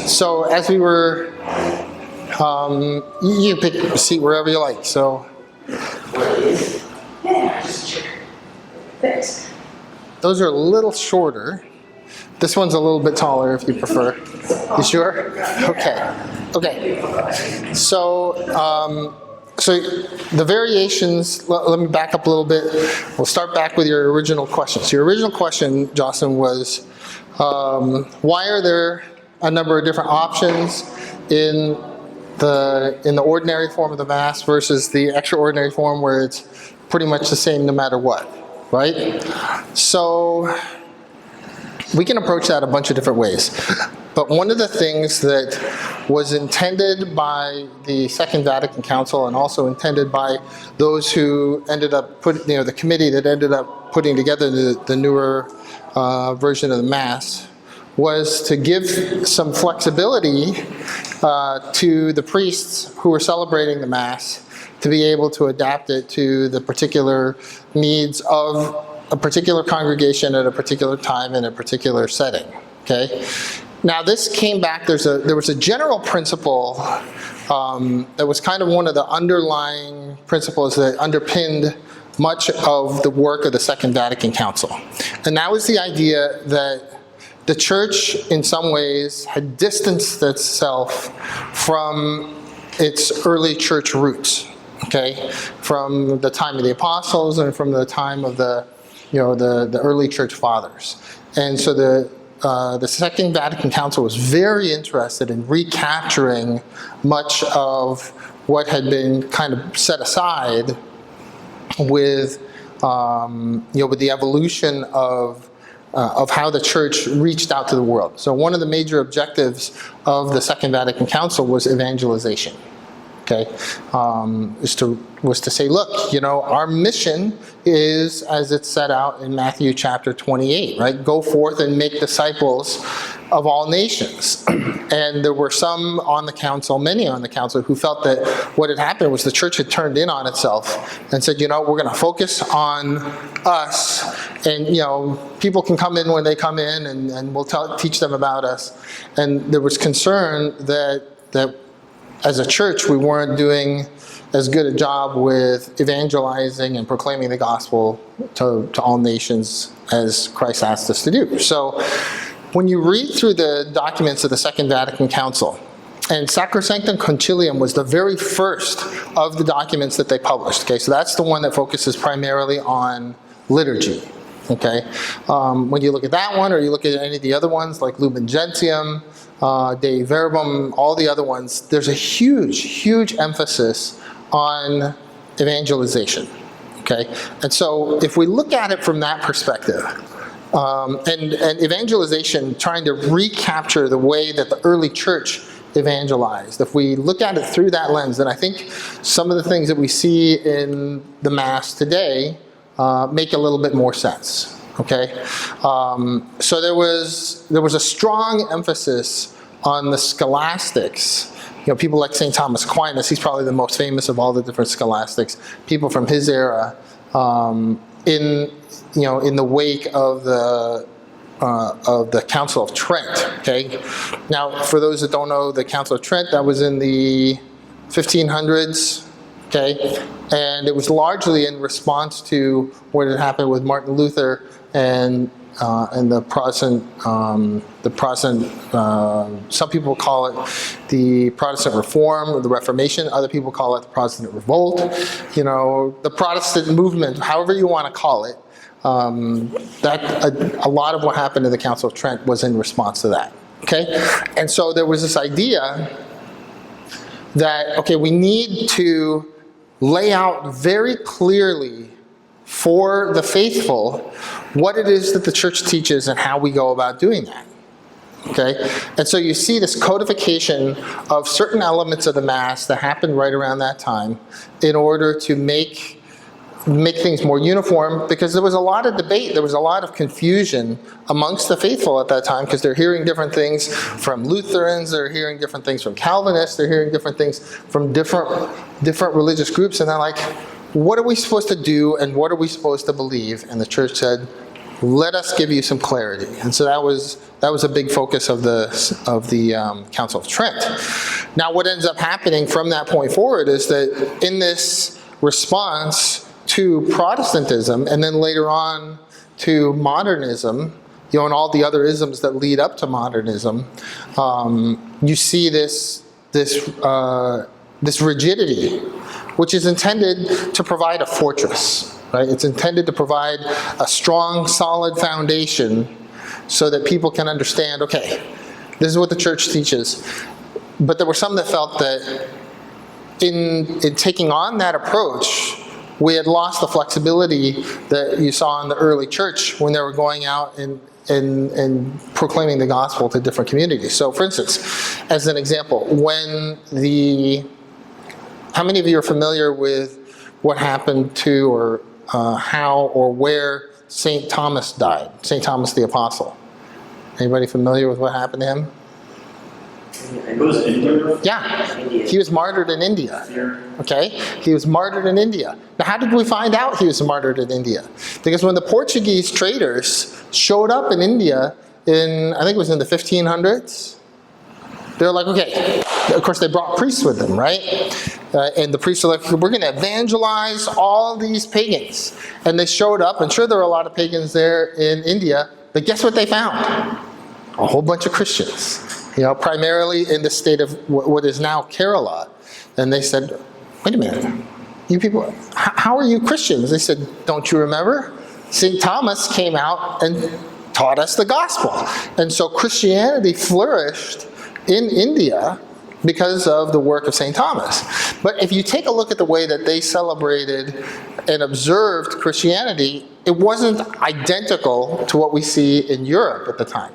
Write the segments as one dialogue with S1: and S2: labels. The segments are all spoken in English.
S1: So as we were, you can pick a seat wherever you like. So.
S2: Yeah, just sure. Thanks.
S1: Those are a little shorter. This one's a little bit taller if you prefer. You sure? Okay. So, so the variations, let me back up a little bit. We'll start back with your original question. So your original question, Jocelyn, was why are there a number of different options in the ordinary form of the Mass versus the extraordinary form where it's pretty much the same no matter what, right? So we can approach that a bunch of different ways. But one of the things that was intended by the Second Vatican Council and also intended by those who ended up the committee that ended up putting together the newer version of the Mass was to give some flexibility to the priests who were celebrating the Mass to be able to adapt it to the particular needs of a particular congregation at a particular time in a particular setting, okay? Now this came back, there was a general principle that was kind of one of the underlying principles that underpinned much of the work of the Second Vatican Council. And that was the idea that the Church, in some ways, had distanced itself from its early Church roots, okay? From the time of the Apostles and from the time of the early Church Fathers. And so the Second Vatican Council was very interested in recapturing much of what had been kind of set aside with the evolution of how the Church reached out to the world. So one of the major objectives of the Second Vatican Council was evangelization. Okay, was to say, look, our mission is, as it's set out in Matthew chapter 28, right? Go forth and make disciples of all nations. And there were some on the council, many on the council, who felt that what had happened was the Church had turned in on itself and said, we're going to focus on us, and people can come in when they come in, and we'll teach them about us. And there was concern that as a church, we weren't doing as good a job with evangelizing and proclaiming the gospel to all nations as Christ asked us to do. So when you read through the documents of the Second Vatican Council, and Sacrosanctum Concilium was the very first of the documents that they published. Okay, so that's the one that focuses primarily on liturgy. Okay, when you look at that one, or you look at any of the other ones like Lumen Gentium, Dei Verbum, all the other ones, there's a huge emphasis on evangelization, okay? And so if we look at it from that perspective, and evangelization, trying to recapture the way that the early Church evangelized, if we look at it through that lens, then I think some of the things that we see in the Mass today make a little bit more sense. Okay, so there was a strong emphasis on the scholastics. People like St. Thomas Aquinas. He's probably the most famous of all the different scholastics. People from his era, in the wake of the Council of Trent. Okay, now for those that don't know, the Council of Trent, that was in the 1500s. Okay, and it was largely in response to what had happened with Martin Luther and the Protestant. Some people call it the Protestant Reform or the Reformation. Other people call it the Protestant Revolt. The Protestant movement, however you want to call it. A lot of what happened in the Council of Trent was in response to that. Okay, and so there was this idea that we need to lay out very clearly for the faithful what it is that the Church teaches and how we go about doing that. Okay? And so you see this codification of certain elements of the Mass that happened right around that time in order to make things more uniform, because there was a lot of debate, there was a lot of confusion amongst the faithful at that time, because they're hearing different things from Lutherans, they're hearing different things from Calvinists, they're hearing different things from different religious groups, and they're like, what are we supposed to do and what are we supposed to believe? And the Church said, let us give you some clarity. And so that was a big focus of the Council of Trent. Now, what ends up happening from that point forward is that in this response to Protestantism, and then later on to modernism, and all the other isms that lead up to modernism, you see this rigidity, which is intended to provide a fortress. Right? It's intended to provide a strong, solid foundation so that people can understand, okay, this is what the church teaches. But there were some that felt that in taking on that approach, we had lost the flexibility that you saw in the early church when they were going out and proclaiming the gospel to different communities. So for instance, as an example, how many of you are familiar with what happened to, or how or where St. Thomas died, St. Thomas the Apostle? Anybody familiar with what happened to him?
S3: It was India?
S1: Yeah, he was martyred in India. Okay, he was martyred in India. Now, how did we find out he was martyred in India? Because when the Portuguese traders showed up in India I think it was in the 1500s, they're like, okay, of course they brought priests with them, right? And the priests are like, we're going to evangelize all these pagans. And they showed up, and sure, there were a lot of pagans there in India, but guess what they found? A whole bunch of Christians, primarily in the state of what is now Kerala. And they said, wait a minute, you people, how are you Christians? They said, don't you remember? St. Thomas came out and taught us the gospel. And so Christianity flourished in India because of the work of St. Thomas. But if you take a look at the way that they celebrated and observed Christianity, it wasn't identical to what we see in Europe at the time.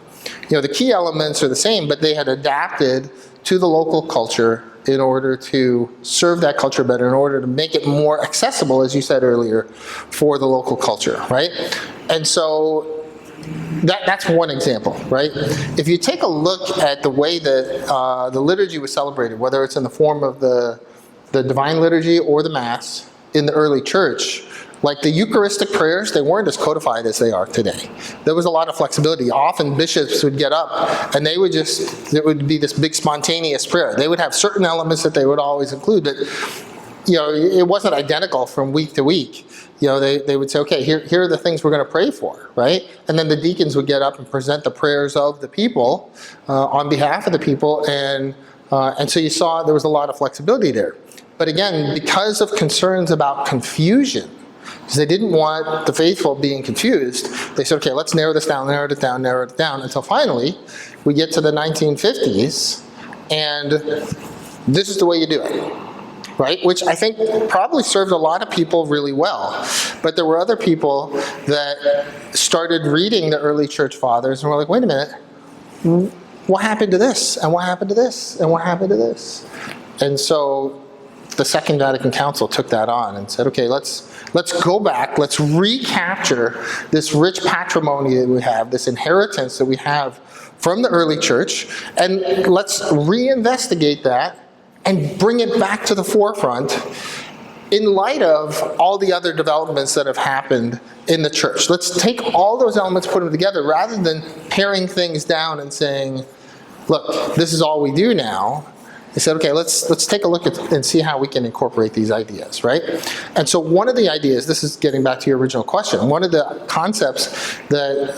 S1: The key elements are the same, but they had adapted to the local culture in order to serve that culture better, in order to make it more accessible, as you said earlier, for the local culture, right? And so that's one example, right? If you take a look at the way that the liturgy was celebrated, whether it's in the form of the Divine Liturgy or the Mass in the early church, like the Eucharistic prayers, they weren't as codified as they are today. There was a lot of flexibility. Often bishops would get up and it would be this big spontaneous prayer. They would have certain elements that they would always include, but it wasn't identical from week to week. They would say, okay, here are the things we're going to pray for, right? And then the deacons would get up and present the prayers of the people on behalf of the people, and so you saw there was a lot of flexibility there. But again, because of concerns about confusion, because they didn't want the faithful being confused, they said, okay, let's narrow this down, narrow it down, until finally we get to the 1950s, and this is the way you do it. Right? Which I think probably served a lot of people really well. But there were other people that started reading the early church fathers and were like, wait a minute, what happened to this? And what happened to this? And what happened to this? And so the Second Vatican Council took that on and said, okay, let's go back, let's recapture this rich patrimony that we have, this inheritance that we have from the early church, and let's reinvestigate that and bring it back to the forefront in light of all the other developments that have happened in the church. Let's take all those elements, put them together, rather than paring things down and saying, look, this is all we do now. They said, okay, let's take a look at and see how we can incorporate these ideas, right? And so one of the ideas, this is getting back to your original question, one of the concepts that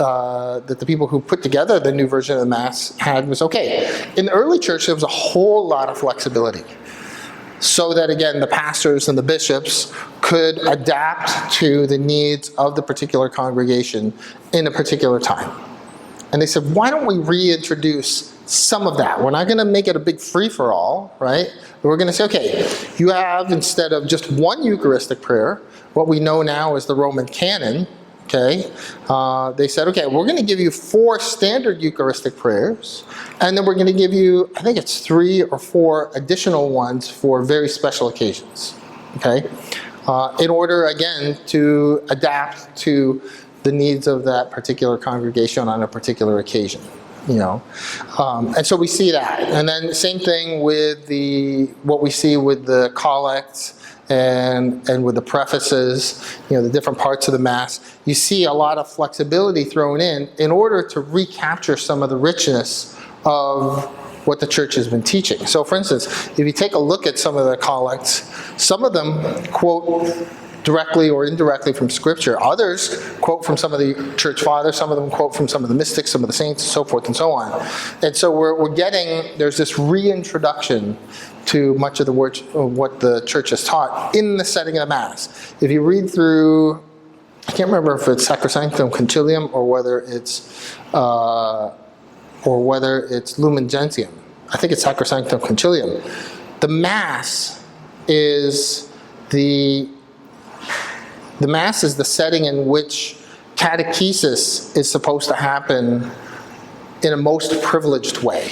S1: the people who put together the new version of the Mass had was, okay, in the early church there was a whole lot of flexibility, so that again the pastors and the bishops could adapt to the needs of the particular congregation in a particular time. And they said, why don't we reintroduce some of that? We're not going to make it a big free-for-all, right? We're going to say, okay, you have, instead of just one Eucharistic prayer, what we know now is the Roman canon, okay? They said, okay, we're going to give you 4 standard Eucharistic prayers, and then we're going to give you, I think it's 3 or 4 additional ones for very special occasions, okay? In order, again, to adapt to the needs of that particular congregation on a particular occasion. And so we see that. And then same thing with what we see with the collects and with the prefaces, the different parts of the Mass, you see a lot of flexibility thrown in order to recapture some of the richness of what the church has been teaching. So for instance, if you take a look at some of the collects, some of them quote directly or indirectly from Scripture. Others quote from some of the church fathers, some of them quote from some of the mystics, some of the saints, and so forth and so on. And so there's this reintroduction to much of what the church has taught in the setting of the Mass. If you read through, I can't remember if it's Sacrosanctum Concilium or whether it's Lumen Gentium. I think it's Sacrosanctum Concilium. The Mass is the setting in which catechesis is supposed to happen in a most privileged way.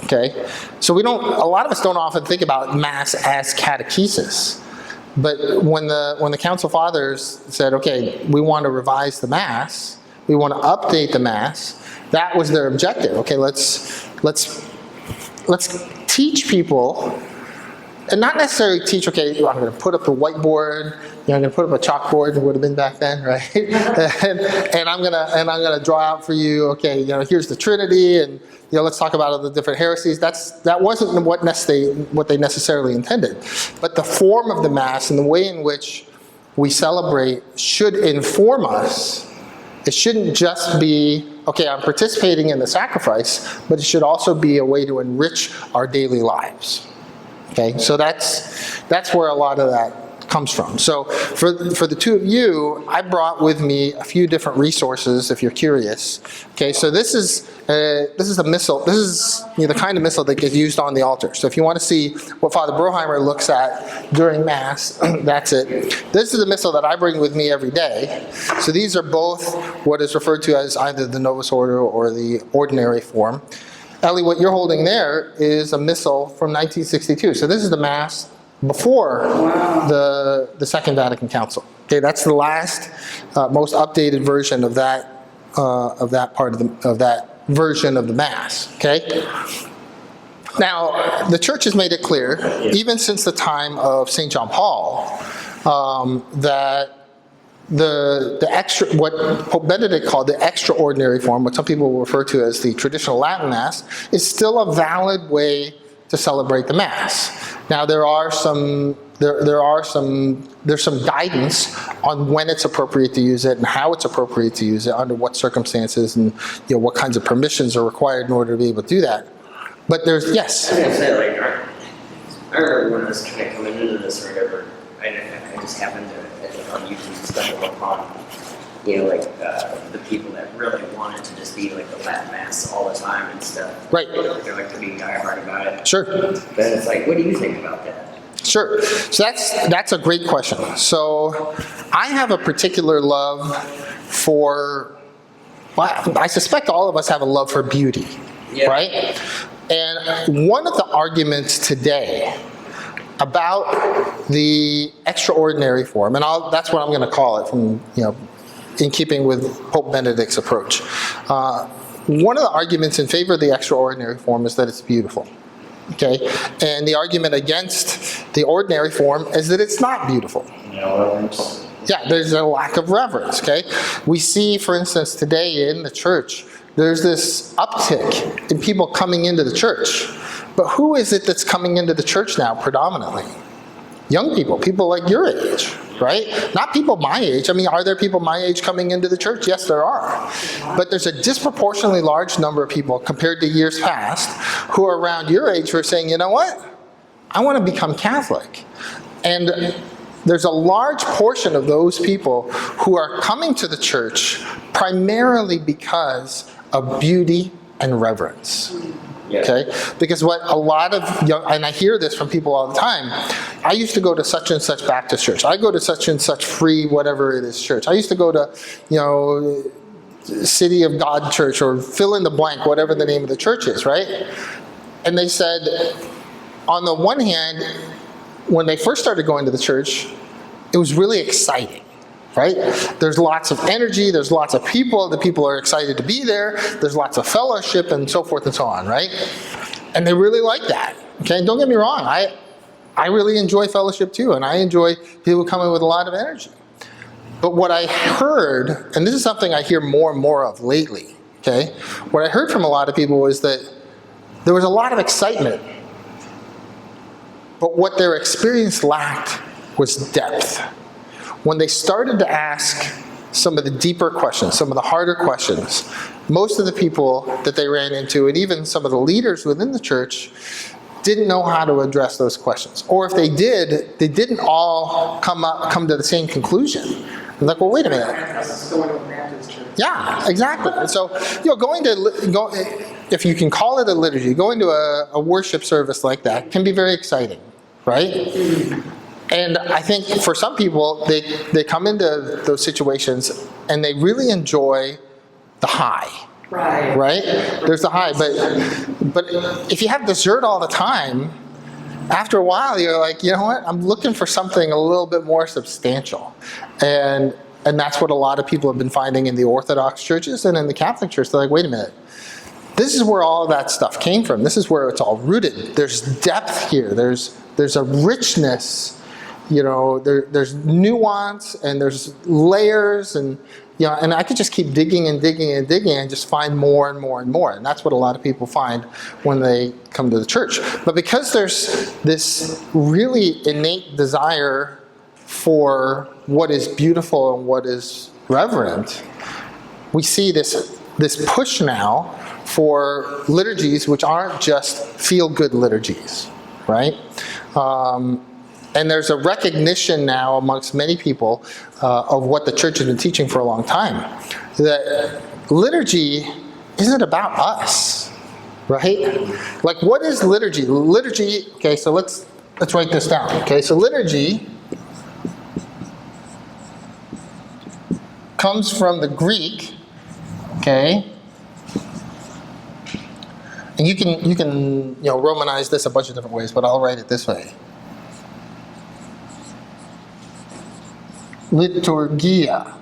S1: Okay? So a lot of us don't often think about Mass as catechesis. But when the Council Fathers said, okay, we want to revise the Mass, we want to update the Mass, that was their objective. Okay, let's teach people, and not necessarily teach, okay, I'm going to put up a whiteboard, I'm going to put up a chalkboard, it would have been back then, right? and I'm going to draw out for you, okay, here's the Trinity, and let's talk about all the different heresies. That wasn't what they necessarily intended. But the form of the Mass and the way in which we celebrate should inform us. It shouldn't just be, okay, I'm participating in the sacrifice, but it should also be a way to enrich our daily lives. Okay, so that's where a lot of that comes from. So for the two of you, I brought with me a few different resources if you're curious. Okay, so this is a missal. This is the kind of missal that gets used on the altar. So if you want to see what Father Broheimer looks at during Mass, that's it. This is the missal that I bring with me every day. So these are both what is referred to as either the Novus Ordo or the ordinary form. Ellie, what you're holding there is a missal from 1962. So this is the Mass before the Second Vatican Council. Okay, that's the last, most updated version of that version of the Mass. Okay. Now, the Church has made it clear, even since the time of St. John Paul, that what Pope Benedict called the extraordinary form, what some people will refer to as the traditional Latin Mass, is still a valid way to celebrate the Mass. Now there's some guidance on when it's appropriate to use it and how it's appropriate to use it, under what circumstances, and what kinds of permissions are required in order to be able to do that. But yes.
S4: I was gonna say, I remember when I was kind of coming into this or whatever, I just happened to, on YouTube, stumble upon, the people that really wanted to just be like the Latin Mass all the time and stuff.
S1: Right.
S4: They're like to be diehard about it.
S1: Sure.
S4: But it's like, what do you think about that?
S1: Sure. So that's a great question. So I have a particular love for, I suspect all of us have a love for beauty, right? And one of the arguments today about the extraordinary form, and that's what I'm going to call it, from in keeping with Pope Benedict's approach. One of the arguments in favor of the extraordinary form is that it's beautiful. Okay, and the argument against the ordinary form is that it's not beautiful. Yeah, there's a lack of reverence. Okay, we see, for instance, today in the church, there's this uptick in people coming into the church. But who is it that's coming into the church now predominantly? Young people like your age, right? Not people my age. I mean, are there people my age coming into the church? Yes, there are. But there's a disproportionately large number of people compared to years past who are around your age who are saying, you know what? I want to become Catholic. And there's a large portion of those people who are coming to the church primarily because of beauty and reverence. Okay? Because what a lot of young, and I hear this from people all the time, I used to go to such and such Baptist church. I go to such and such free whatever it is church. I used to go to, City of God church, or fill in the blank, whatever the name of the church is, right? And they said, on the one hand, when they first started going to the church, it was really exciting. Right? There's lots of energy, there's lots of people, the people are excited to be there, there's lots of fellowship and so forth and so on, right? And they really like that. Okay, don't get me wrong, I really enjoy fellowship too, and I enjoy people coming with a lot of energy. But what I heard, and this is something I hear more and more of lately, okay? What I heard from a lot of people was that there was a lot of excitement, but what their experience lacked was depth. When they started to ask some of the deeper questions, some of the harder questions, most of the people that they ran into, and even some of the leaders within the church, didn't know how to address those questions. Or if they did, they didn't all come to the same conclusion. I'm like, well, wait a minute. Yeah, exactly. And so, if you can call it a liturgy, going to a worship service like that can be very exciting, right? And I think for some people, they come into those situations and they really enjoy the high. Right? There's the high, but if you have dessert all the time, after a while you're like, you know what? I'm looking for something a little bit more substantial, and that's what a lot of people have been finding in the Orthodox churches and in the Catholic Church. They're like, wait a minute, this is where all of that stuff came from. This is where it's all rooted. There's depth here. There's a richness. There's nuance and there's layers and. And I could just keep digging and digging and digging and just find more and more and more. And that's what a lot of people find when they come to the church. But because there's this really innate desire for what is beautiful and what is reverent, we see this push now for liturgies which aren't just feel-good liturgies, right? And there's a recognition now amongst many people of what the church has been teaching for a long time, that liturgy isn't about us, right? Like, what is liturgy? Liturgy, okay, so let's write this down, okay? So liturgy comes from the Greek, okay? And you can Romanize this a bunch of different ways, but I'll write it this way. Liturgia,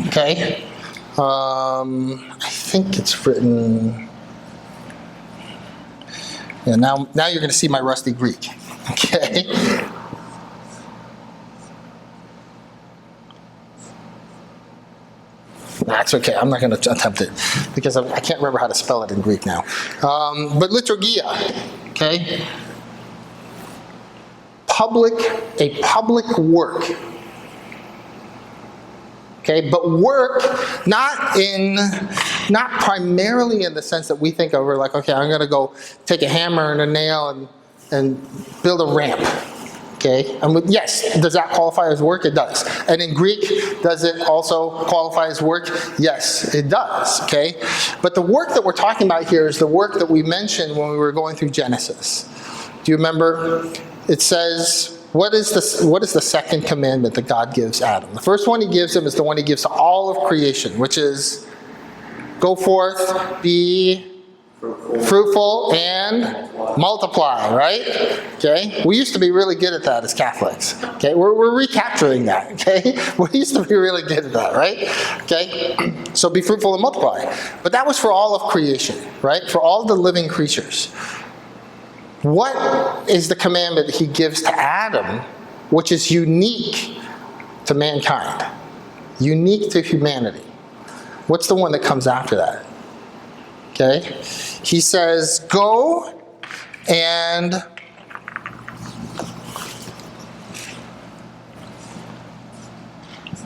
S1: okay? I think it's written. Yeah, now you're going to see my rusty Greek, okay? That's okay. I'm not going to attempt it because I can't remember how to spell it in Greek now. But liturgia, okay? A public work. Okay, but work not primarily in the sense that we think of, we're like, okay, I'm going to go take a hammer and a nail and build a ramp. Okay, and yes, does that qualify as work? It does. And in Greek, does it also qualify as work? Yes, it does. Okay, but the work that we're talking about here is the work that we mentioned when we were going through Genesis. Do you remember? It says, what is the second commandment that God gives Adam? The first one he gives him is the one he gives to all of creation, which is, go forth, be fruitful, and multiply, right? Okay? We used to be really good at that as Catholics. Okay? We're recapturing that, okay? We used to be really good at that, right? Okay? So be fruitful and multiply. But that was for all of creation, right? For all the living creatures. What is the commandment that he gives to Adam, which is unique to mankind? Unique to humanity? What's the one that comes after that? Okay? He says, go and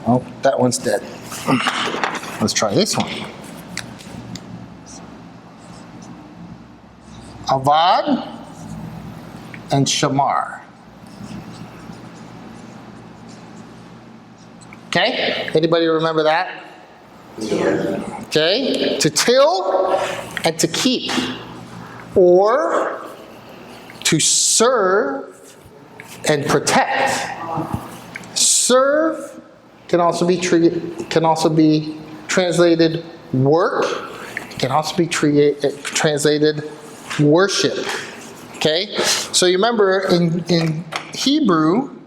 S1: oh, that one's dead. Let's try this one. Avad and Shamar. Okay? Anybody remember that?
S4: Yeah.
S1: Okay? To till and to keep. Or to serve and protect. Serve can also be translated work. It can also be translated worship. Okay? So you remember in Hebrew,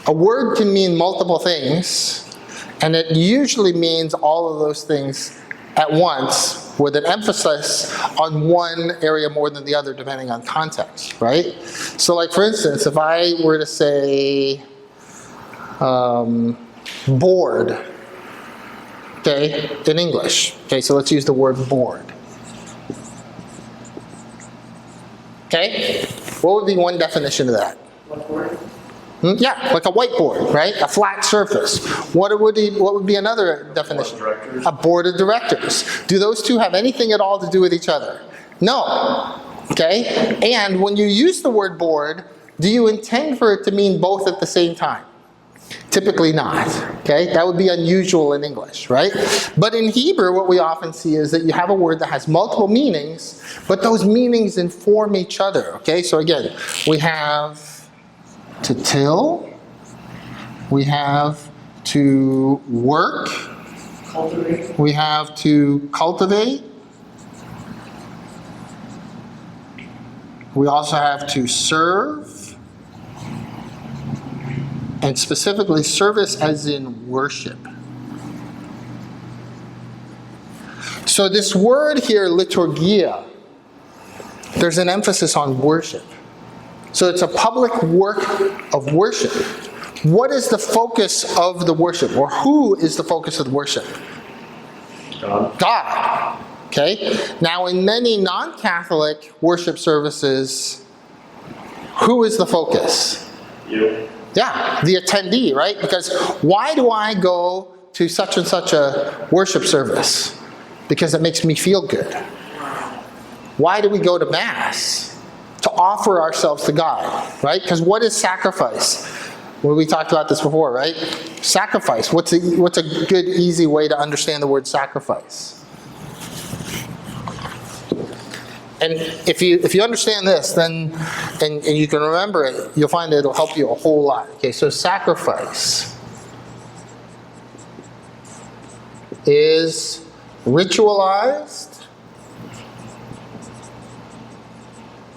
S1: a word can mean multiple things, and it usually means all of those things at once with an emphasis on one area more than the other depending on context, right? So like for instance, if I were to say bored, okay, in English, okay, so let's use the word bored. Okay, what would be one definition of that? Yeah, like a whiteboard, right? A flat surface. What would be another definition? A board of directors. Do those two have anything at all to do with each other? No. Okay? And when you use the word board, do you intend for it to mean both at the same time? Typically not. Okay? That would be unusual in English, right? But in Hebrew, what we often see is that you have a word that has multiple meanings, but those meanings inform each other. Okay? So again, we have to till, we have to work,
S2: Cultivate.
S1: we have to cultivate, we also have to serve, and specifically service as in worship. So this word here, liturgia, there's an emphasis on worship. So it's a public work of worship. What is the focus of the worship? Or who is the focus of the worship?
S3: God.
S1: God. Okay? Now in many non-Catholic worship services, who is the focus?
S3: You.
S1: Yeah, the attendee, right? Because why do I go to such and such a worship service? Because it makes me feel good. Why do we go to Mass? To offer ourselves to God, right? Because what is sacrifice? Well, we talked about this before, right? Sacrifice. What's a good, easy way to understand the word sacrifice? And if you understand this, then and you can remember it, you'll find that it'll help you a whole lot. Okay, so sacrifice is ritualized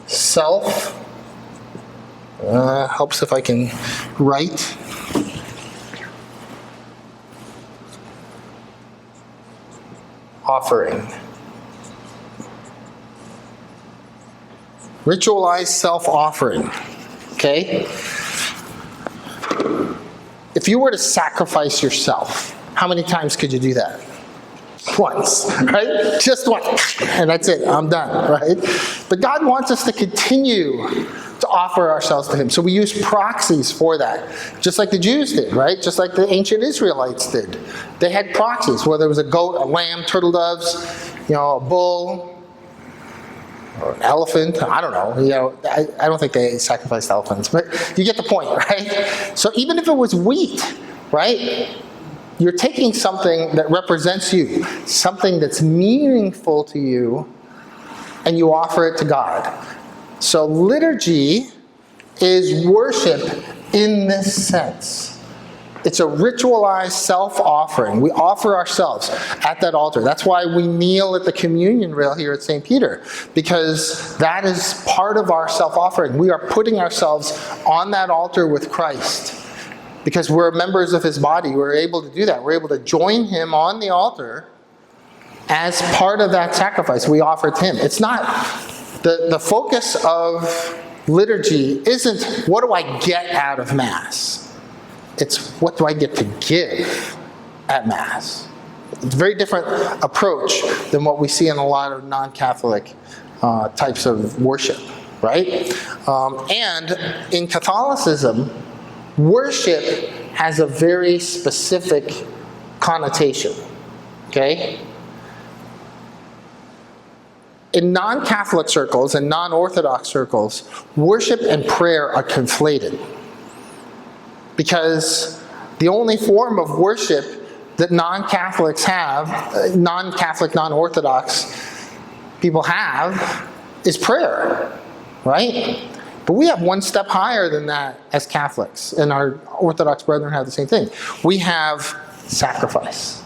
S1: self, helps if I can write, offering. Ritualized self-offering, okay? If you were to sacrifice yourself, how many times could you do that? Once, right? Just once, and that's it, I'm done, right? But God wants us to continue to offer ourselves to Him. So we use proxies for that, just like the Jews did, right? Just like the ancient Israelites did. They had proxies, whether it was a goat, a lamb, turtle doves, a bull, or an elephant, I don't know. I don't think they sacrificed elephants, but you get the point, right? So even if it was wheat, right? You're taking something that represents you, something that's meaningful to you, and you offer it to God. So liturgy is worship in this sense. It's a ritualized self-offering. We offer ourselves at that altar. That's why we kneel at the communion rail here at St. Peter, because that is part of our self-offering. We are putting ourselves on that altar with Christ. Because we're members of His body, we're able to do that. We're able to join Him on the altar as part of that sacrifice we offer to Him. It's not, the focus of liturgy isn't what do I get out of Mass. It's what do I get to give at Mass. It's a very different approach than what we see in a lot of non-Catholic types of worship, right? And in Catholicism, worship has a very specific connotation, okay? In non-Catholic circles and non-Orthodox circles, worship and prayer are conflated. Because the only form of worship that non-Catholics have, non-Catholic, non-Orthodox people have, is prayer, right? But we have one step higher than that as Catholics, and our Orthodox brethren have the same thing. We have sacrifice.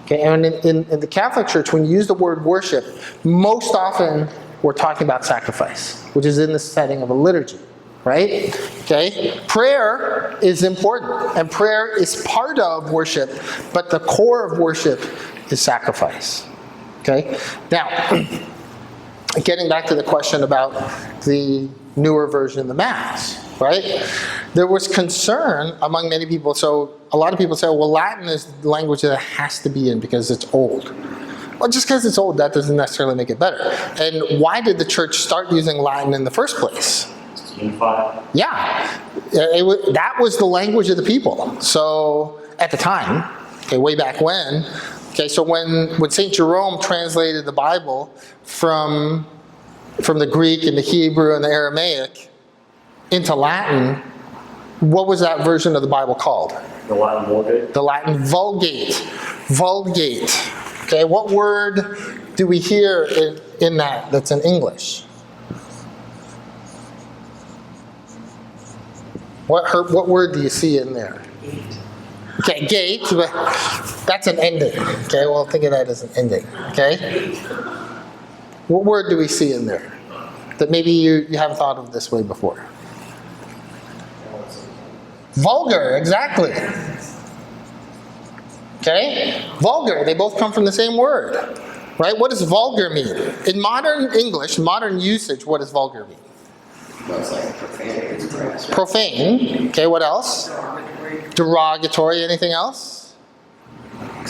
S1: Okay, and in the Catholic Church, when you use the word worship, most often we're talking about sacrifice, which is in the setting of a liturgy, right? Okay, prayer is important, and prayer is part of worship, but the core of worship is sacrifice. Okay? Now, getting back to the question about the newer version of the Mass, right? There was concern among many people. So a lot of people say, well, Latin is the language that it has to be in because it's old. Well, just because it's old, that doesn't necessarily make it better. And why did the church start using Latin in the first place?
S3: Unified.
S1: Yeah, that was the language of the people. So at the time, okay, way back when, okay, so when St. Jerome translated the Bible from the Greek and the Hebrew and the Aramaic into Latin, what was that version of the Bible called?
S3: The Latin Vulgate.
S1: The Latin Vulgate. Vulgate. Okay, what word do we hear in that that's in English? What word do you see in there? Okay, gate, but that's an ending. Okay, well, think of that as an ending. Okay? What word do we see in there that maybe you haven't thought of this way before? Vulgar, exactly. Okay? Vulgar, they both come from the same word. Right? What does vulgar mean? In modern English, modern usage, what does vulgar mean?
S4: Well, it's like profanity, perhaps.
S1: Profane. Okay, what else? Derogatory. Anything else?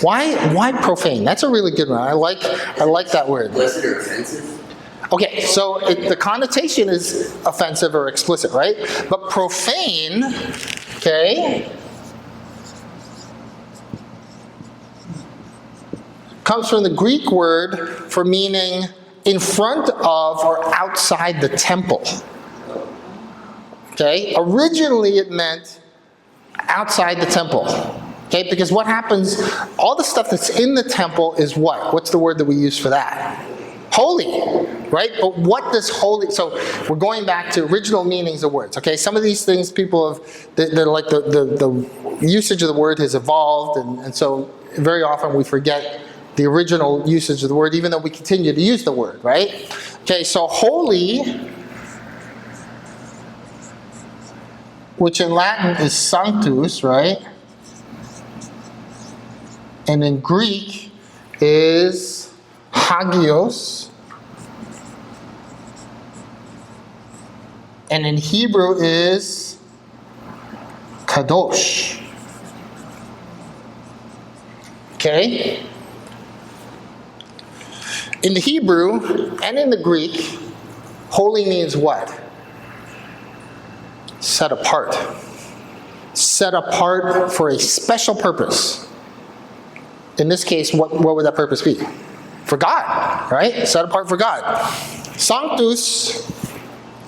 S1: Why profane? That's a really good one. I like that word.
S4: Explicit or offensive?
S1: Okay, so the connotation is offensive or explicit, right? But profane, okay, comes from the Greek word for meaning in front of or outside the temple. Okay, originally it meant outside the temple. Okay, because what happens, all the stuff that's in the temple is what? What's the word that we use for that? Holy, right? But what does holy, so we're going back to original meanings of words, okay? Some of these things people have, they're like the usage of the word has evolved, and so very often we forget the original usage of the word, even though we continue to use the word, right? Okay, so holy, which in Latin is sanctus, right? And in Greek is hagios. And in Hebrew is kadosh. Okay? In the Hebrew and in the Greek, holy means what? Set apart. Set apart for a special purpose. In this case, what would that purpose be? For God, right? Set apart for God. Sanctus,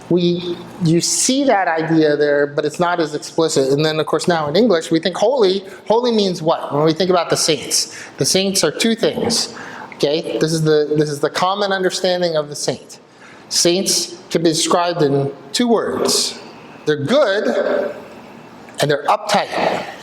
S1: you see that idea there, but it's not as explicit. And then, of course, now in English, we think holy. Holy means what? When we think about the saints are two things. Okay, this is the common understanding of the saint. Saints can be described in two words. They're good and they're uptight.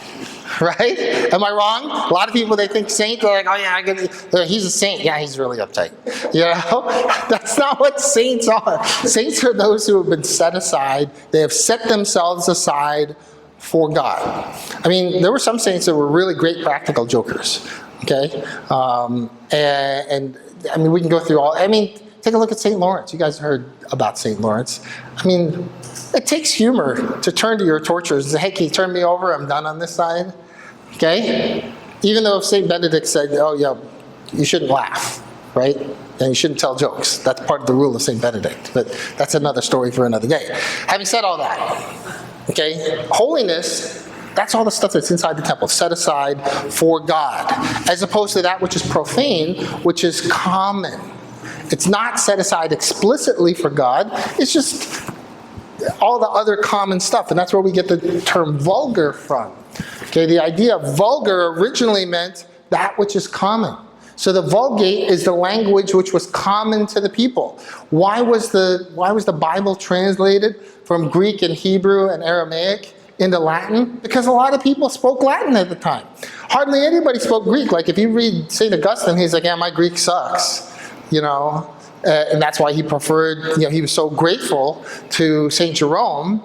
S1: Right? Am I wrong? A lot of people, they think saint, they're like, oh yeah, he's a saint. Yeah, he's really uptight. You know? That's not what saints are. Saints are those who have been set aside. They have set themselves aside for God. I mean, there were some saints that were really great practical jokers. Okay? And I mean, we can go through all, I mean, take a look at St. Lawrence. You guys heard about St. Lawrence. I mean, it takes humor to turn to your torturers and say, hey, can you turn me over? I'm done on this side. Okay? Even though St. Benedict said, oh, yeah, you shouldn't laugh, right? And you shouldn't tell jokes. That's part of the rule of St. Benedict. But that's another story for another day. Having said all that, okay, holiness, that's all the stuff that's inside the temple, set aside for God, as opposed to that which is profane, which is common. It's not set aside explicitly for God. It's just all the other common stuff, and that's where we get the term vulgar from. Okay, the idea of vulgar originally meant that which is common. So the Vulgate is the language which was common to the people. Why was the Bible translated from Greek and Hebrew and Aramaic into Latin? Because a lot of people spoke Latin at the time. Hardly anybody spoke Greek. Like if you read St. Augustine, he's like, yeah, my Greek sucks. You know, and that's why he preferred, you know, he was so grateful to St. Jerome,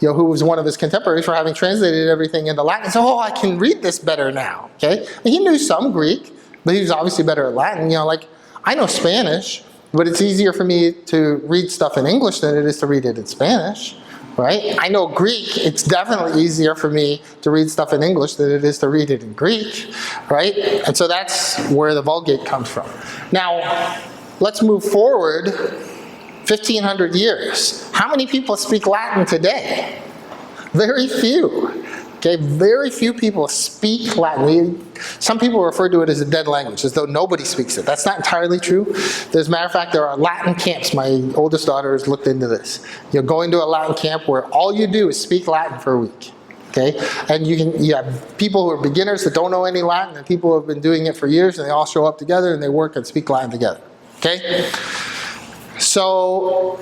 S1: you know, who was one of his contemporaries, for having translated everything into Latin. So, oh, I can read this better now, okay? And he knew some Greek, but he was obviously better at Latin. You know, like, I know Spanish, but it's easier for me to read stuff in English than it is to read it in Spanish, right? I know Greek, it's definitely easier for me to read stuff in English than it is to read it in Greek, right? And so that's where the Vulgate comes from. Now, let's move forward 1,500 years. How many people speak Latin today? Very few. Okay, very few people speak Latin. Some people refer to it as a dead language, as though nobody speaks it. That's not entirely true. As a matter of fact, there are Latin camps. My oldest daughter has looked into this. You're going to a Latin camp where all you do is speak Latin for a week. Okay, and you have people who are beginners that don't know any Latin, and people who have been doing it for years, and they all show up together and they work and speak Latin together. Okay, so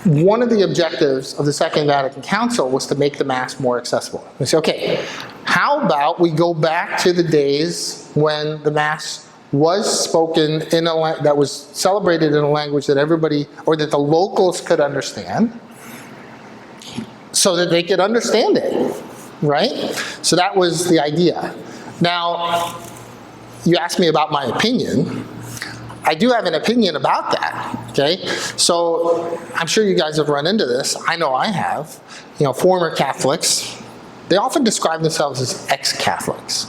S1: one of the objectives of the Second Vatican Council was to make the Mass more accessible. We say, okay, how about we go back to the days when the Mass was spoken in that was celebrated in a language that everybody, or that the locals could understand, so that they could understand it, right? So that was the idea. Now, you asked me about my opinion. I do have an opinion about that, okay? So I'm sure you guys have run into this. I know I have. You know, former Catholics, they often describe themselves as ex-Catholics,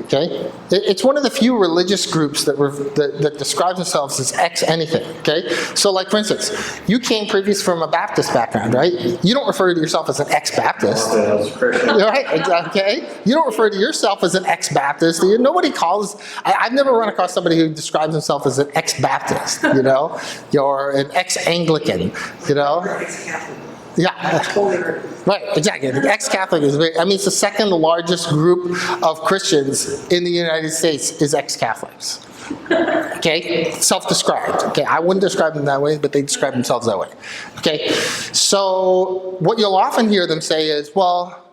S1: okay? It's one of the few religious groups that describe themselves as ex-anything, okay? So like, for instance, you came previous from a Baptist background, right? You don't refer to yourself as an ex-Baptist.
S3: I was a Christian.
S1: Right, okay? You don't refer to yourself as an ex-Baptist. Nobody calls, I've never run across somebody who describes himself as an ex-Baptist, you know? You're an ex-Anglican, you know? Yeah, right, exactly. The ex-Catholic is very, I mean, it's the second largest group of Christians in the United States is ex-Catholics. Okay, self-described. Okay, I wouldn't describe them that way, but they describe themselves that way. Okay, so what you'll often hear them say is, well,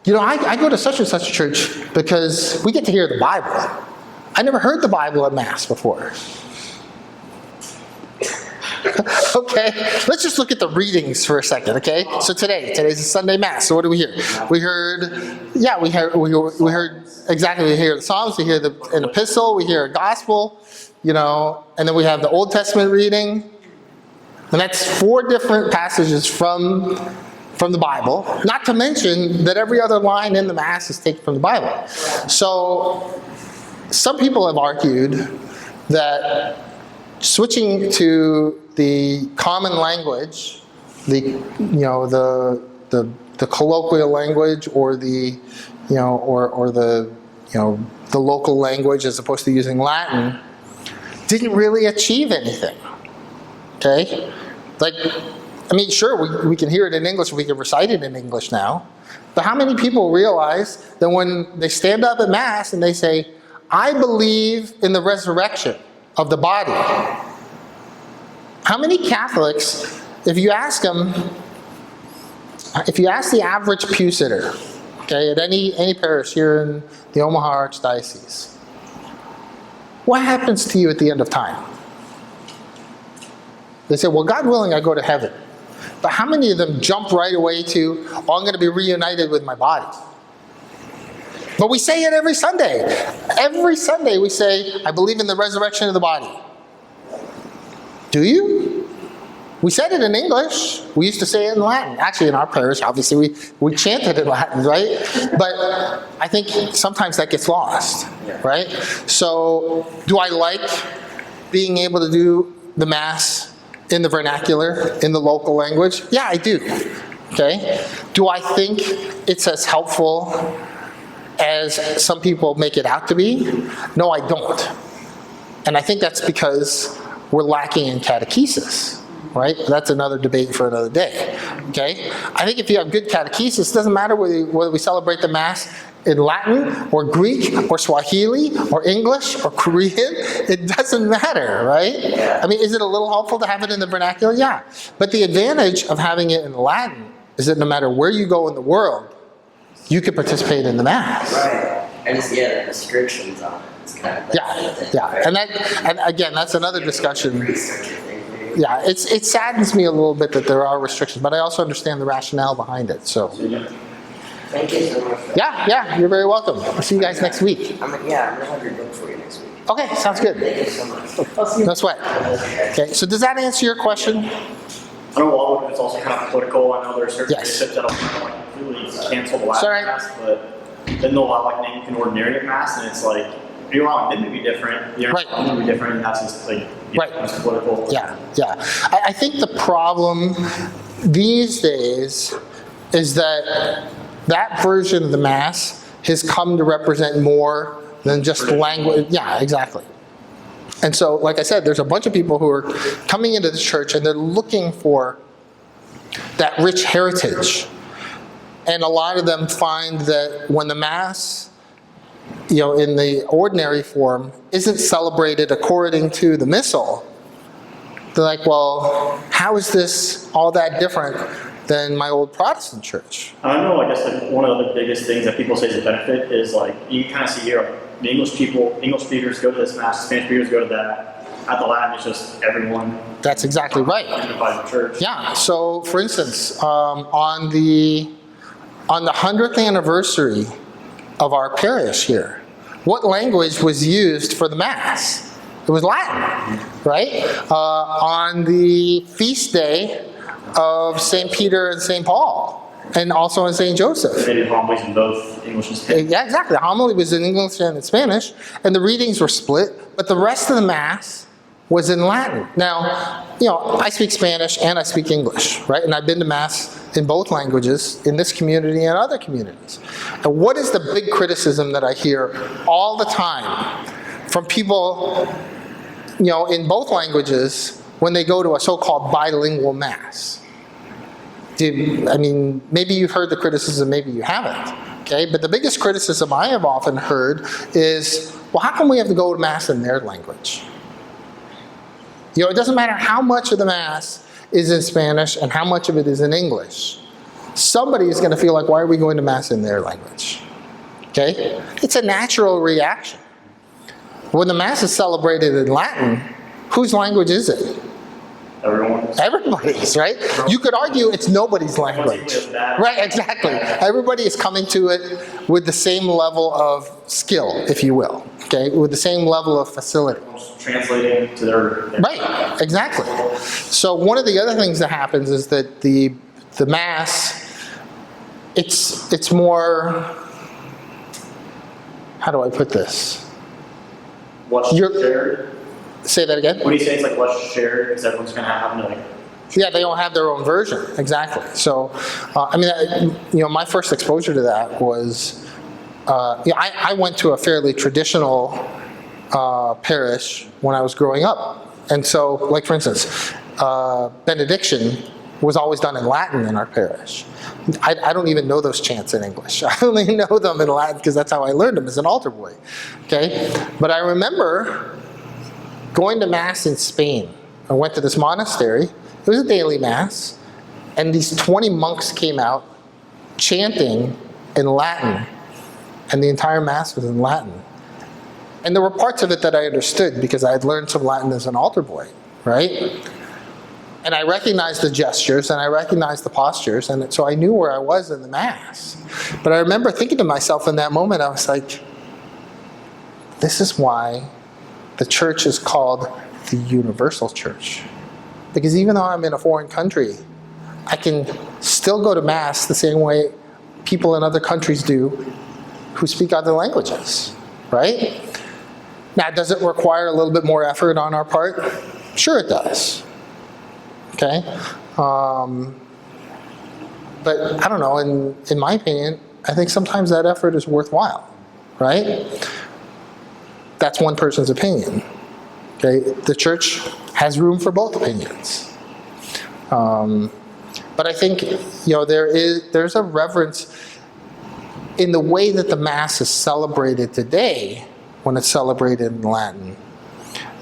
S1: you know, I go to such and such a church because we get to hear the Bible. I never heard the Bible at Mass before. Okay, let's just look at the readings for a second, okay? So today's a Sunday Mass, so what do we hear? We heard exactly, we hear the Psalms, we hear an epistle, we hear a gospel, you know, and then we have the Old Testament reading, and that's 4 different passages from the Bible, not to mention that every other line in the Mass is taken from the Bible. So some people have argued that switching to the common language, the colloquial language, or the local language as opposed to using Latin, didn't really achieve anything. Okay, like, I mean, sure, we can hear it in English, we can recite it in English now, but how many people realize that when they stand up at Mass and they say, "I believe in the resurrection of the body"? How many Catholics, if you ask the average pew sitter, okay, at any parish here in the Omaha Archdiocese, what happens to you at the end of time? They say, well, God willing, I go to heaven. But how many of them jump right away to, oh, I'm going to be reunited with my body? But we say it every Sunday. Every Sunday we say, I believe in the resurrection of the body. Do you? We said it in English. We used to say it in Latin. Actually, in our parish, obviously, we chanted in Latin, right? But I think sometimes that gets lost, right? So, do I like being able to do the Mass in the vernacular, in the local language? Yeah, I do. Okay? Do I think it's as helpful as some people make it out to be? No, I don't. And I think that's because we're lacking in catechesis, right? That's another debate for another day, okay? I think if you have good catechesis, it doesn't matter whether we celebrate the Mass in Latin or Greek or Swahili or English or Korean, it doesn't matter, right? I mean, is it a little helpful to have it in the vernacular? Yeah. But the advantage of having it in Latin is that no matter where you go in the world, you can participate in the Mass.
S4: Right. And it's, the restrictions on it.
S1: Yeah. And again, that's another discussion. Yeah, it saddens me a little bit that there are restrictions, but I also understand the rationale behind it, so.
S4: Thank you so much.
S1: Yeah, you're very welcome. I'll see you guys next week.
S4: I'm gonna have your book for you next week.
S1: Okay, sounds good.
S4: Thank you so much.
S1: No sweat. Okay, so does that answer your question?
S3: I know a lot of it's also kind of political. I know there are certain
S1: Yes.
S3: bishops that'll kind of like completely cancel the Latin
S1: Sorry.
S3: mass, but then they'll allow like an Anglican ordinary mass, and it's like, if you allow them to be different, you're
S1: Right.
S3: allowing them to be different, and that's just like,
S1: Right.
S3: it's political.
S1: Yeah. I think the problem these days is that version of the Mass has come to represent more than just language. Yeah, exactly. And so, like I said, there's a bunch of people who are coming into the church and they're looking for that rich heritage. And a lot of them find that when the Mass, in the ordinary form, isn't celebrated according to the Missal, they're like, well, how is this all that different than my old Protestant church?
S3: I know, I guess like one of the biggest things that people say is a benefit is like, you kind of see here, like, the English speakers go to this mass, Spanish speakers go to that. At the Latin, it's just everyone.
S1: That's exactly right.
S3: Unified the church.
S1: Yeah, so for instance, on the 100th anniversary of our parish here, what language was used for the Mass? It was Latin, right? On the feast day of St. Peter and St. Paul, and also in St. Joseph.
S3: They did homilies in both English and Spanish.
S1: Yeah, exactly. The homily was in English and in Spanish, and the readings were split, but the rest of the Mass was in Latin. Now, I speak Spanish and I speak English, right? And I've been to Mass in both languages in this community and other communities. And what is the big criticism that I hear all the time from people, in both languages when they go to a so-called bilingual Mass? Maybe you've heard the criticism, maybe you haven't, okay? But the biggest criticism I have often heard is, well, how come we have to go to Mass in their language? It doesn't matter how much of the Mass is in Spanish and how much of it is in English. Somebody is going to feel like, why are we going to Mass in their language? Okay? It's a natural reaction. When the Mass is celebrated in Latin, whose language is it?
S3: Everyone.
S1: Everybody's, right? You could argue it's nobody's language. Right, exactly. Everybody is coming to it with the same level of skill, if you will, okay? With the same level of facility.
S3: Translating to their
S1: Right, exactly. So one of the other things that happens is that the Mass, it's more, how do I put this?
S3: what's
S1: You're-
S3: shared.
S1: Say that again?
S3: What do you say? It's like what's shared because everyone's gonna have like.
S1: Yeah, they don't have their own version, exactly. So, my first exposure to that was, I went to a fairly traditional parish when I was growing up. And so, like for instance, benediction was always done in Latin in our parish. I don't even know those chants in English. I only know them in Latin because that's how I learned them as an altar boy, okay? But I remember going to Mass in Spain. I went to this monastery. It was a daily Mass, and these 20 monks came out chanting in Latin, and the entire Mass was in Latin. And there were parts of it that I understood because I had learned some Latin as an altar boy, right? And I recognized the gestures, and I recognized the postures, and so I knew where I was in the Mass. But I remember thinking to myself in that moment, I was like, this is why the church is called the universal church. Because even though I'm in a foreign country, I can still go to Mass the same way people in other countries do who speak other languages, right? Now, does it require a little bit more effort on our part? Sure it does, okay? But I don't know, in my opinion, I think sometimes that effort is worthwhile, right? That's one person's opinion. Okay, the church has room for both opinions. But I think there's a reverence in the way that the Mass is celebrated today when it's celebrated in Latin.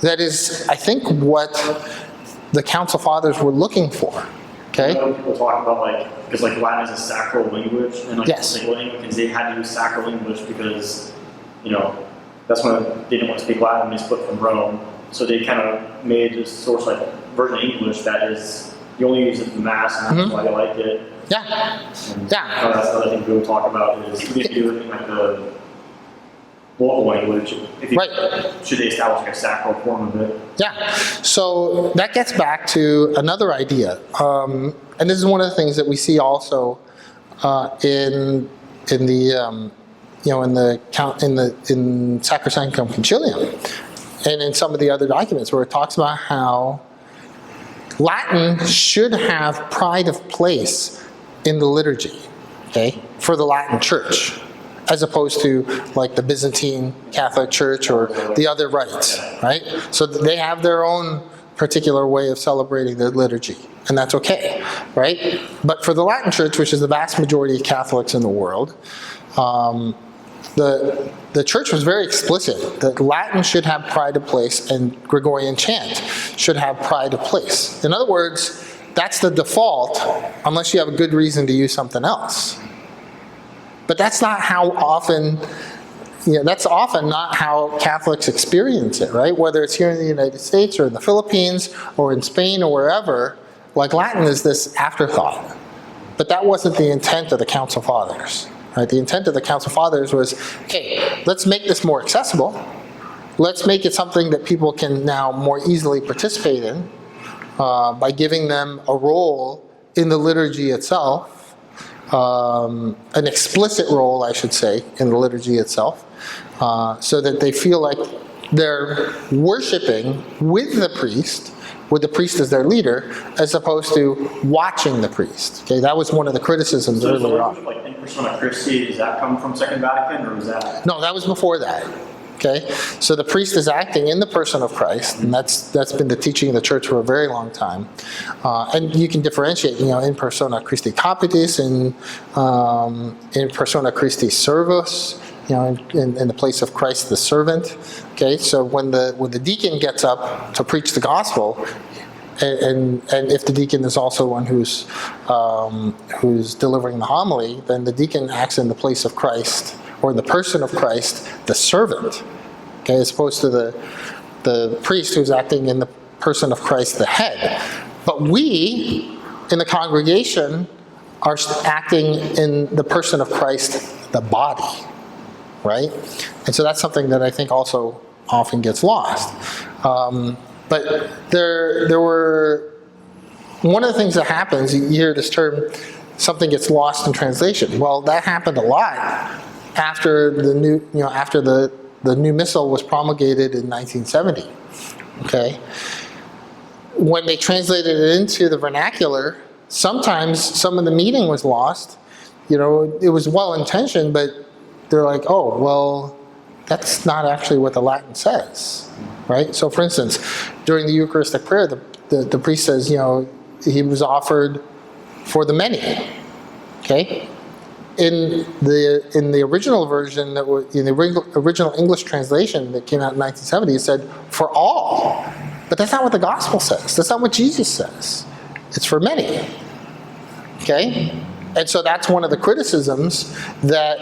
S1: That is, I think, what the Council Fathers were looking for. Okay.
S3: People talk about because Latin is a sacral language, and
S1: Yes.
S3: Anglicans, they had to use sacral English because that's when they didn't want to speak Latin. They split from Rome, so they kind of made this source version of English that is you only use it in the Mass, and that's why they like it.
S1: Yeah.
S3: And
S1: Yeah.
S3: that's the other thing people talk about is if you do it in local language. If you,
S1: Right.
S3: Should they establish like a sacral form of it?
S1: Yeah, so that gets back to another idea, and this is one of the things that we see also in the in Sacrosanctum Concilium, and in some of the other documents where it talks about how Latin should have pride of place in the liturgy, okay, for the Latin Church, as opposed to like the Byzantine Catholic Church or the other rites, right? So they have their own particular way of celebrating their liturgy, and that's okay, right? But for the Latin Church, which is the vast majority of Catholics in the world, the church was very explicit that Latin should have pride of place and Gregorian chant should have pride of place. In other words, that's the default unless you have a good reason to use something else. But that's not how often, that's often not how Catholics experience it, right? Whether it's here in the United States or in the Philippines or in Spain or wherever, like Latin is this afterthought. But that wasn't the intent of the Council Fathers, right? The intent of the Council Fathers was, okay, let's make this more accessible. Let's make it something that people can now more easily participate in by giving them a role in the liturgy itself. An explicit role, I should say, in the liturgy itself, so that they feel like they're worshiping with the priest as their leader, as opposed to watching the priest. Okay, that was one of the criticisms
S3: So
S1: earlier on.
S3: like in persona Christi, does that come from Second Vatican, or is that?
S1: No, that was before that. Okay, so the priest is acting in the person of Christ, and that's been the teaching of the church for a very long time. And you can differentiate, in persona Christi capitis, and in persona Christi servus, in the place of Christ the servant. Okay, so when the deacon gets up to preach the gospel, and if the deacon is also one who's delivering the homily, then the deacon acts in the place of Christ, or in the person of Christ, the servant, okay, as opposed to the priest who's acting in the person of Christ, the head. But we, in the congregation, are acting in the person of Christ, the body, right? And so that's something that I think also often gets lost. But there were, one of the things that happens, you hear this term, something gets lost in translation. Well, that happened a lot after the new missal was promulgated in 1970. Okay, when they translated it into the vernacular, sometimes some of the meaning was lost. It was well intentioned, but they're like, oh, well, that's not actually what the Latin says, right? So, for instance, during the Eucharistic prayer, the priest says, he was offered for the many. Okay. In the original version, in the original English translation that came out in 1970, it said for all, but that's not what the gospel says. That's not what Jesus says. It's for many. Okay, and so that's one of the criticisms that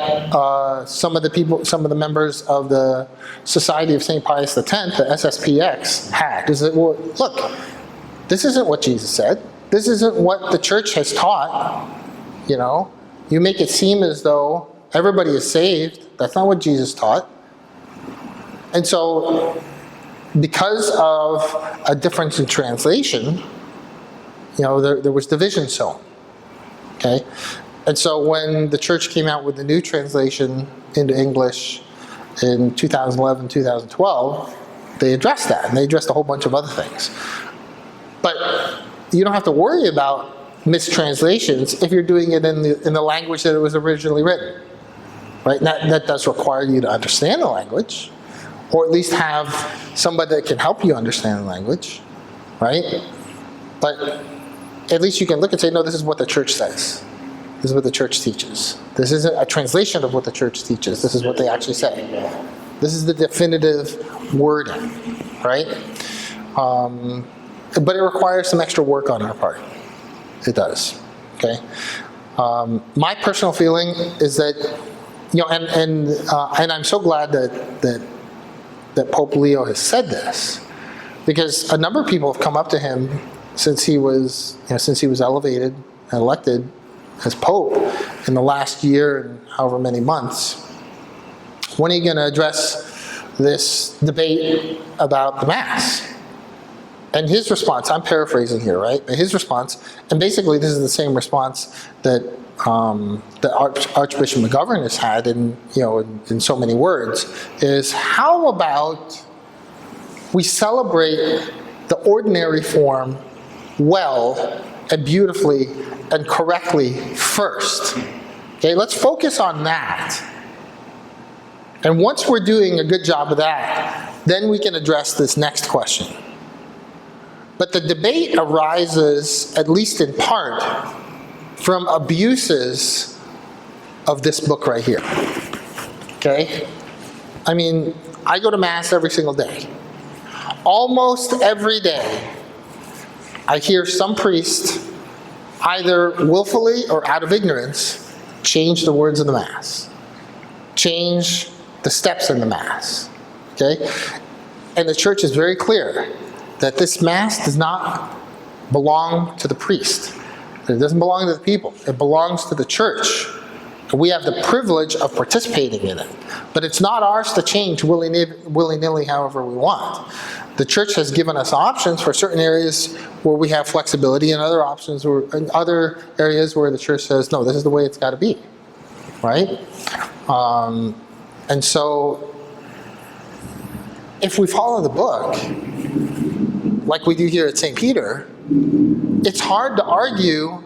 S1: some of the members of the Society of St. Pius X, the SSPX, had. Is that, well, look, this isn't what Jesus said. This isn't what the church has taught. You make it seem as though everybody is saved. That's not what Jesus taught. And so, because of a difference in translation, there was division sown. Okay? And so when the church came out with the new translation into English in 2011, 2012, they addressed that, and they addressed a whole bunch of other things. But you don't have to worry about mistranslations if you're doing it in the language that it was originally written, right? That does require you to understand the language, or at least have somebody that can help you understand the language, right? But at least you can look and say, no, this is what the church says. This is what the church teaches. This isn't a translation of what the church teaches. This is what they actually say. This is the definitive wording, right? But it requires some extra work on our part. It does, okay? My personal feeling is that, and I'm so glad that Pope Leo has said this, because a number of people have come up to him since he was elevated and elected as Pope in the last year and however many months, When are you going to address this debate about the Mass? And his response, I'm paraphrasing here, right? But his response, and basically this is the same response that Archbishop McGovern has had in so many words, is how about we celebrate the ordinary form well and beautifully and correctly first. Okay, let's focus on that. And once we're doing a good job of that, then we can address this next question. But the debate arises, at least in part, from abuses of this book right here. Okay? I mean, I go to Mass every single day. Almost every day, I hear some priest, either willfully or out of ignorance, change the words of the Mass. Change the steps in the Mass. Okay? And the Church is very clear that this Mass does not belong to the priest. It doesn't belong to the people. It belongs to the Church. And we have the privilege of participating in it. But it's not ours to change willy-nilly however we want. The Church has given us options for certain areas where we have flexibility, and other options in other areas where the Church says, no, this is the way it's got to be. Right? And so, if we follow the book, like we do here at St. Peter, it's hard to argue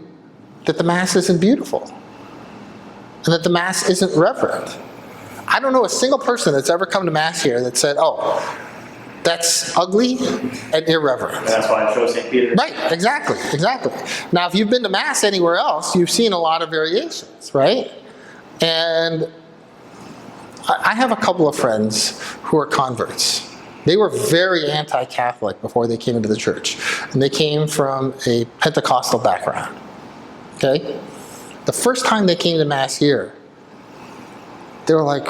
S1: that the Mass isn't beautiful and that the Mass isn't reverent. I don't know a single person that's ever come to Mass here that said, oh, that's ugly and irreverent.
S3: And that's why I chose St. Peter.
S1: Right, exactly. Now, if you've been to Mass anywhere else, you've seen a lot of variations, right? And I have a couple of friends who are converts. They were very anti-Catholic before they came into the Church. And they came from a Pentecostal background. Okay? The first time they came to Mass here, they were like,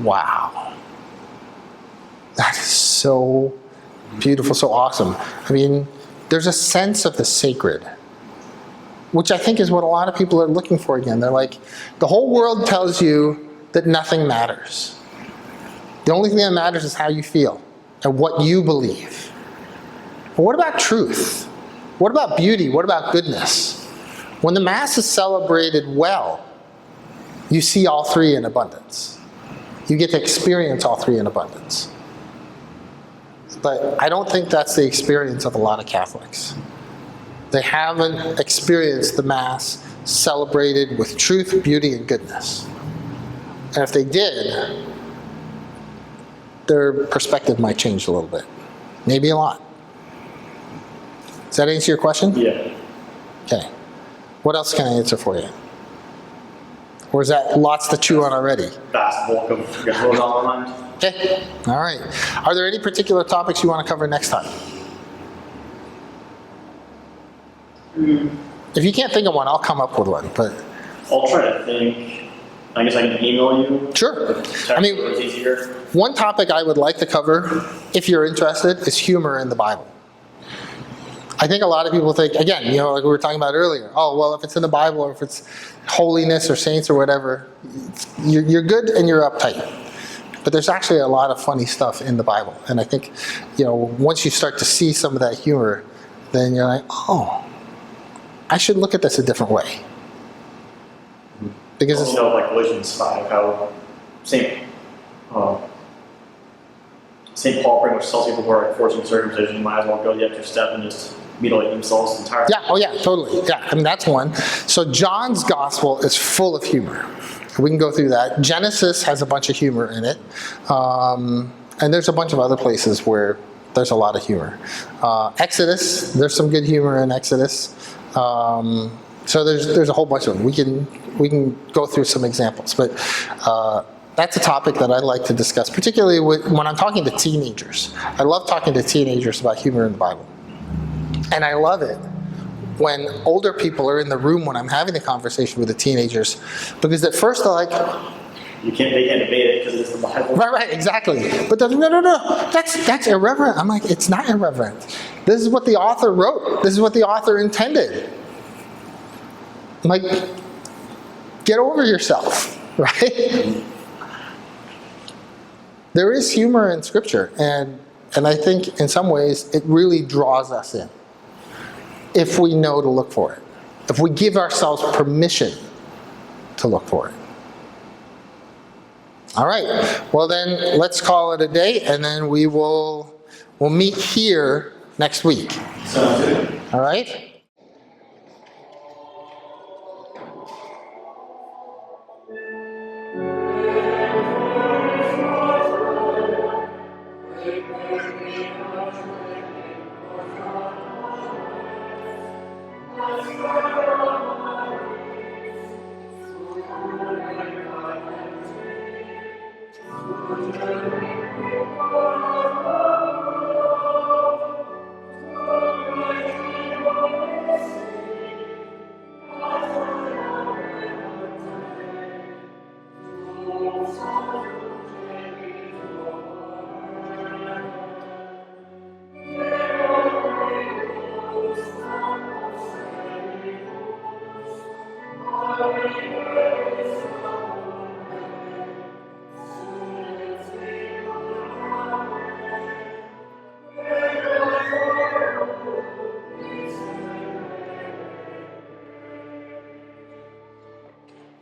S1: wow. That is so beautiful, so awesome. I mean, there's a sense of the sacred, which I think is what a lot of people are looking for again. They're like, the whole world tells you that nothing matters. The only thing that matters is how you feel and what you believe. But what about truth? What about beauty? What about goodness? When the Mass is celebrated well, you see all three in abundance. You get to experience all three in abundance. But I don't think that's the experience of a lot of Catholics. They haven't experienced the Mass celebrated with truth, beauty, and goodness. And if they did, their perspective might change a little bit. Maybe a lot. Does that answer your question?
S3: Yeah.
S1: Okay. What else can I answer for you? Or is that lots to chew on already?
S3: Vast bulk of what goes on my mind.
S1: Okay. All right. Are there any particular topics you want to cover next time? If you can't think of one, I'll come up with one. But
S3: I'll try to think. I guess I can email you.
S1: sure. I mean,
S3: It's easier.
S1: one topic I would like to cover, if you're interested, is humor in the Bible. I think a lot of people think, again, like we were talking about earlier, oh, well, if it's in the Bible or if it's holiness or saints or whatever, you're good and you're uptight. But there's actually a lot of funny stuff in the Bible. And I think, once you start to see some of that humor, then you're like, oh, I should look at this a different way. Because it's,
S3: like Galatians 5, how St. Paul pretty much tells people who are forcing circumcision, you might as well go the extra step and just mutilate themselves entirely.
S1: yeah, oh yeah, totally. Yeah, I mean, that's one. So John's gospel is full of humor. We can go through that. Genesis has a bunch of humor in it. And there's a bunch of other places where there's a lot of humor. Exodus, there's some good humor in Exodus. So there's a whole bunch of them. We can go through some examples, but that's a topic that I like to discuss, particularly when I'm talking to teenagers. I love talking to teenagers about humor in the Bible. And I love it when older people are in the room when I'm having the conversation with the teenagers, because at first they're like,
S3: They can't debate it because it's the Bible.
S1: right, exactly. But no, that's irreverent. I'm like, it's not irreverent. This is what the author wrote. This is what the author intended. I'm like, get over yourself, right? there is humor in Scripture, and I think in some ways it really draws us in if we know to look for it, if we give ourselves permission to look for it. All right, well then let's call it a day, and then we'll meet here next week.
S3: Sounds good.
S1: All right?
S2: Thank you.